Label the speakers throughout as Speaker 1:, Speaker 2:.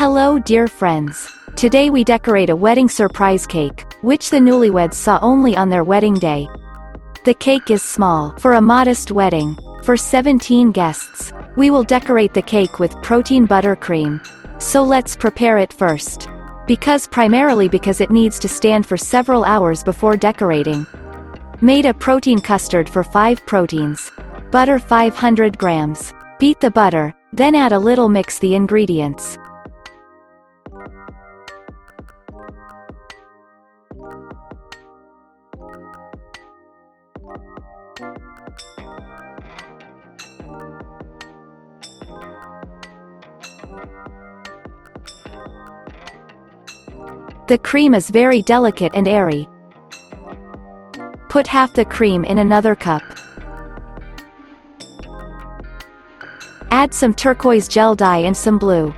Speaker 1: Hello dear friends. Today we decorate a wedding surprise cake, which the newlyweds saw only on their wedding day. The cake is small, for a modest wedding. For 17 guests. We will decorate the cake with protein buttercream. So let's prepare it first. Primarily because it needs to stand for several hours before decorating. Made a protein custard for 5 proteins. Butter 500 grams. Beat the butter, then add a little mix the ingredients. The cream is very delicate and airy. Put half the cream in another cup. Add some turquoise gel dye and some blue.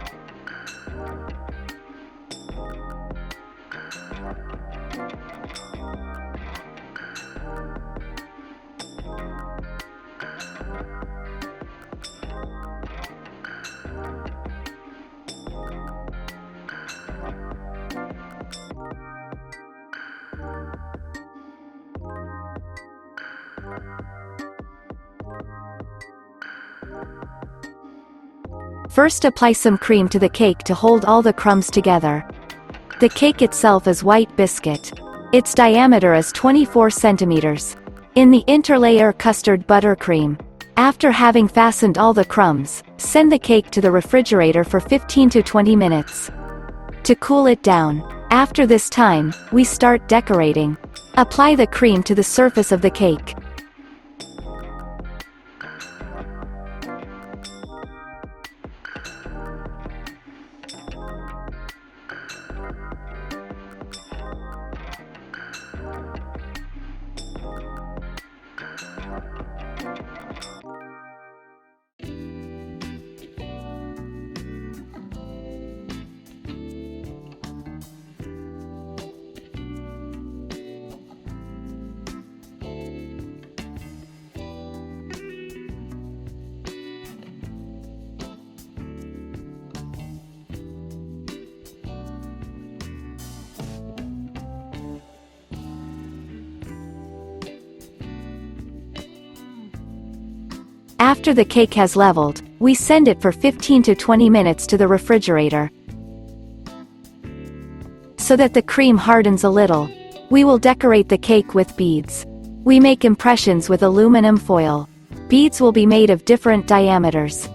Speaker 1: First apply some cream to the cake to hold all the crumbs together. The cake itself is white biscuit. Its diameter is 24 centimeters. In the interlayer custard buttercream. After having fastened all the crumbs, send the cake to the refrigerator for 15 to 20 minutes. To cool it down. After this time, we start decorating. Apply the cream to the surface of the cake. After the cake has leveled, we send it for 15 to 20 minutes to the refrigerator. So that the cream hardens a little. We will decorate the cake with beads. We make impressions with aluminum foil. Beads will be made of different diameters.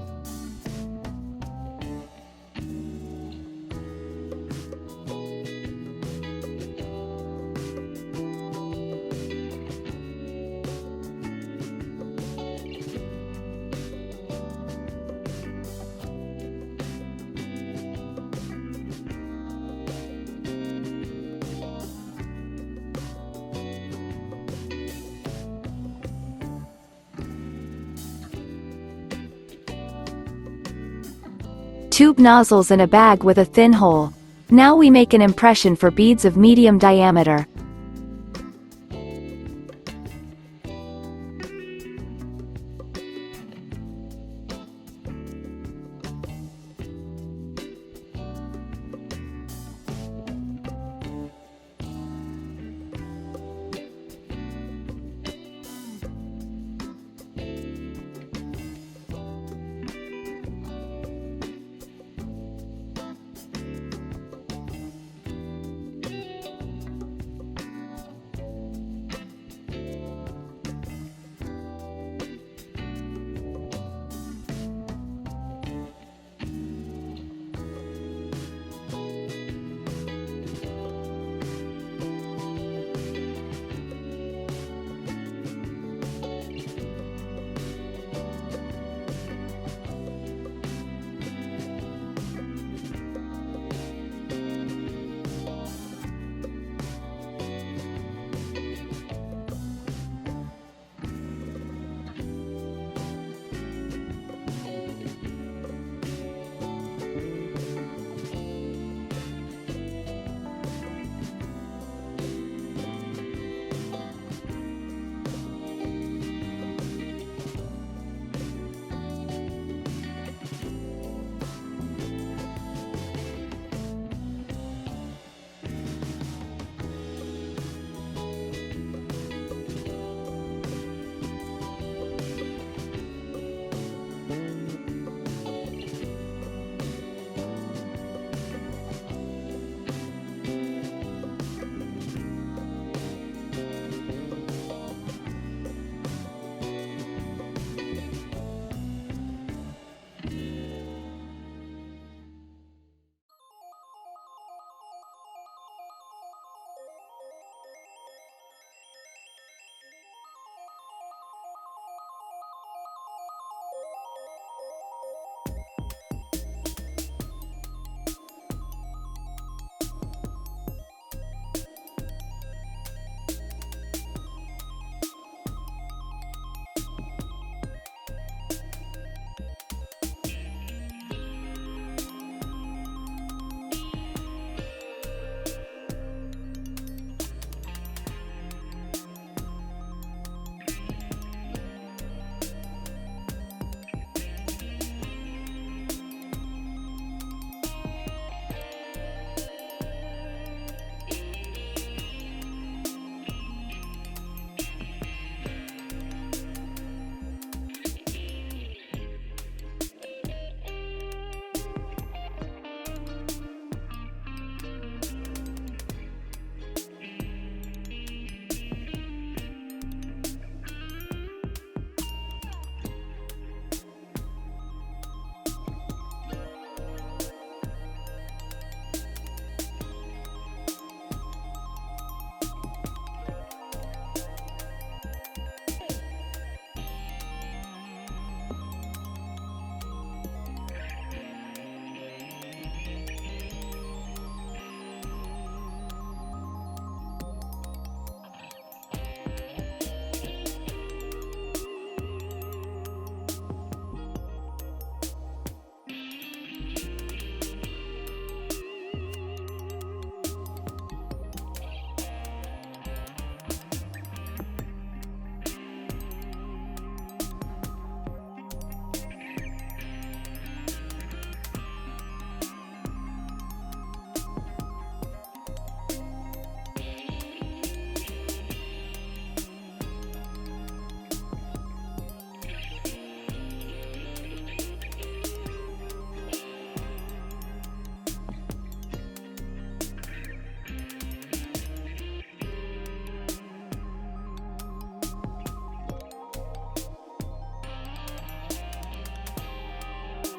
Speaker 1: Tube nozzles and a bag with a thin hole. Now we make an impression for beads of medium diameter.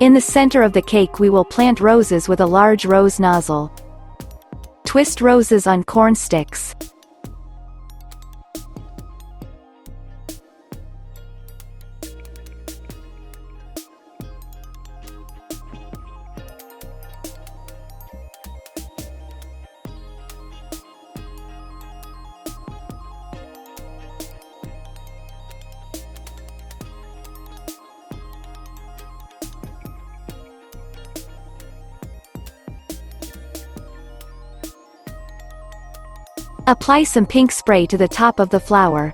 Speaker 1: In the center of the cake we will plant roses with a large rose nozzle. Twist roses on corn sticks. Apply some pink spray to the top of the flower.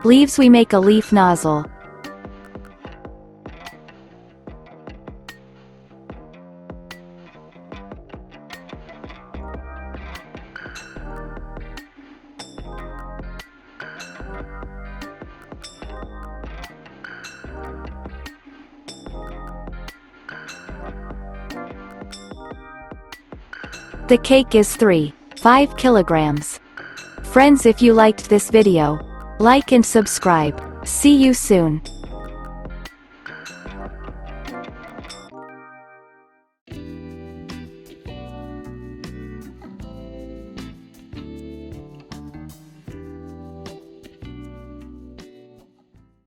Speaker 1: Leaves we make a leaf nozzle. The cake is 3.5 kilograms. Friends, if you liked this video, like and subscribe. See you soon.